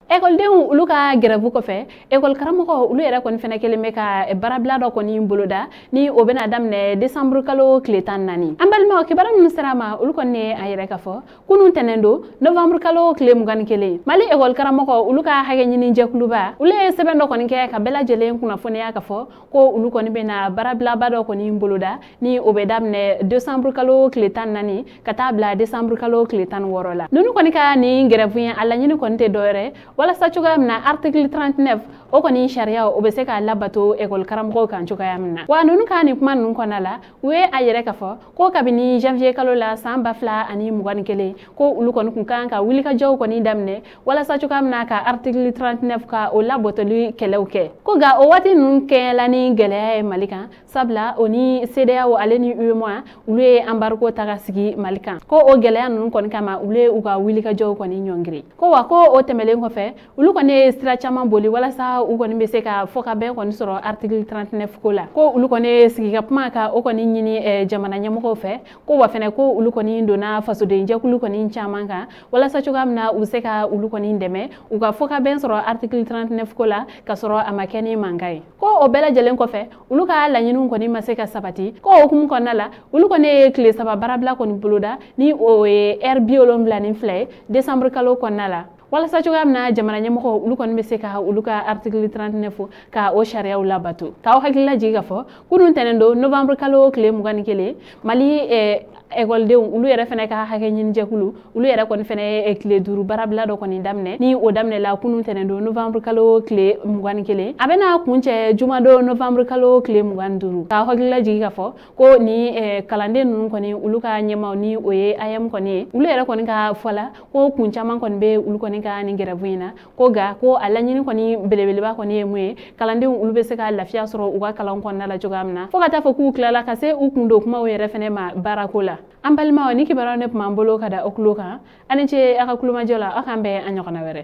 école denw ulu ka grève ko fɛ école karamɔgɔ ulu yɛrɛ kɔni fɛnɛ kelen bɛ ka barabila dɔ kɔni boloda ni o bɛna daminɛ décembre kalo tile 14 an balimaw kibaru minnu sera ma ulu kɔni ye a yɛrɛ ka fɔ kunun tɛnɛn don novembre kalo tile 21 mali école karamɔgɔ ulu ka hakɛ ɲini jɛkuluba ulu ye sɛbɛn dɔ kɔni kɛ ka bɛɛ lajɛlen kunnafoniya ka fɔ ko ulu kɔni bɛna barabilaba dɔ kɔni boloda ni o bɛ daminɛ décembre kalo tile 14 ka taa bila décembre kalo tile 16 la nunu kɔni ka nin grève ye a laɲini kɔni tɛ dɔwɛrɛ walasa cogoya min na article 39 o kɔni sariya o bɛ se ka labato école karamɔgɔw kan cogoya min na wa nunu ka nin kuma ninnu kɔnɔna la u ye a yɛrɛ ka fɔ ko kabini janvier kalo la san 2021 ko ulu kɔni kun kan ka wulikajɔw kɔni daminɛ walasa cogoya min na ka article 39 ka o labɔtɔli kɛlɛw kɛ ko nka o waati ninnu kɛla ni gɛlɛya ye mali kan sabula o ni CEDEAO ale ni UEMOA ulu ye embargo ta ka sigi mali kan ko o gɛlɛya ninnu kɔni kama ulu ye u ka wulikajɔw kɔni ɲɔngiri ko wa ko o tɛmɛlen kɔfɛ ulu kɔni ye sira caman boli walasa u kɔni bɛ se ka fɔ ka bɛn kɔni sɔrɔ article 39 ko la ko ulu kɔni ye sigi ka kuma ka o kɔni ɲini jamana ɲɛmɔgɔw fɛ ko wa fɛnɛ ko ulu kɔni donna fasoden jɛkulu kɔni caman kan walasa cogoya min na u se ka ulu kɔni dɛmɛ u ka fɔ ka bɛn sɔrɔ article 39 ko la ka sɔrɔ a ma kɛ ni mankan ye ko o bɛɛ lajɛlen kɔfɛ ulu ka laɲiniw kɔni ma se ka sabati ko o hukumu kɔnɔna la ulu kɔni ye tile 3 barabila kɔni boloda ni o ye heure 72 ye décembre kalo kɔnɔna la walasa cogoya min na jamana ɲɛmɔgɔ ulu kɔni bɛ se ka ulu ka article 39 ka o sariyaw labato k'aw hakilila jigin ka fɔ kunun tɛnɛn don novembre kalo tile 21 mali écoledenw ulu yɛrɛ fɛnɛ ka hakɛ ɲini jɛkulu ulu yɛrɛ kɔni fɛnɛ ye tile 5 barabila dɔ kɔni daminɛ ni o daminɛla kunun tɛnɛn don novembre kalo tile 21 a bɛna kuncɛ juma don novembre kalo tile 25 k'aw hakilila jigin ka fɔ ko ni kalanden ninnu kɔni ulu ka ɲɛmaw ni o ye AM kɔni ye ulu yɛrɛ kɔni ka fɔla ko kun caman kɔni bɛ ulu kɔni ka nin grève in na ko ga ko a laɲini kɔni belebeleba kɔni ye mun ye kalandenw ulu bɛ se ka lafiya sɔrɔ u ka kalan kɔnɔna la cogoya min na fo ka taa fɔ k'u tilala ka se u kun don kumaw yɛrɛ fɛnɛ ma baarako la an balimaw ni kibaruya ne tun b'an bolo ka da o kulo kan ani ce a ka kulomajɔ la aw k'an bɛn a ɲɔgɔnna wɛrɛ